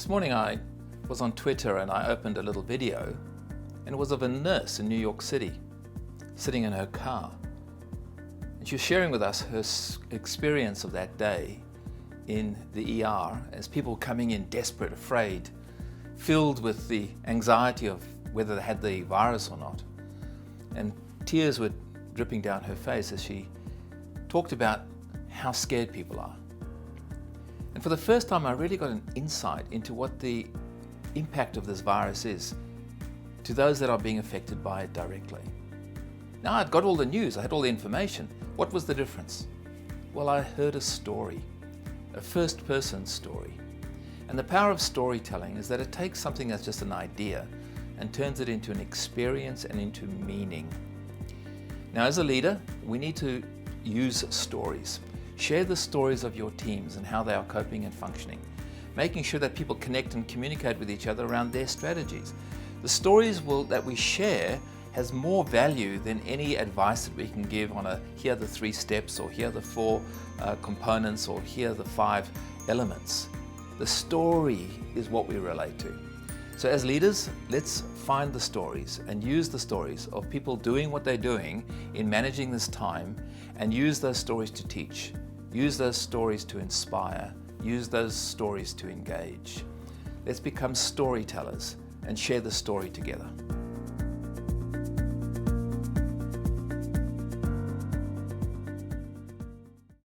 This morning I was on Twitter and I opened a little video, and it was of a nurse in New York City sitting in her car. And she was sharing with us her experience of that day in the ER as people coming in desperate, afraid, filled with the anxiety of whether they had the virus or not. And tears were dripping down her face as she talked about how scared people are. And for the first time, I really got an insight into what the impact of this virus is to those that are being affected by it directly. Now, I'd got all the news, I had all the information. What was the difference? Well, I heard a story, a first-person story. And the power of storytelling is that it takes something that's just an idea and turns it into an experience and into meaning. Now, as a leader, we need to use stories. Share the stories of your teams and how they are coping and functioning, making sure that people connect and communicate with each other around their strategies. The stories that we share has more value than any advice that we can give on here are the 3 steps, or here are the 4 components, or here are the 5 elements. The story is what we relate to. So as leaders, let's find the stories and use the stories of people doing what they're doing in managing this time, and use those stories to teach. Use those stories to inspire. Use those stories to engage. Let's become storytellers and share the story together.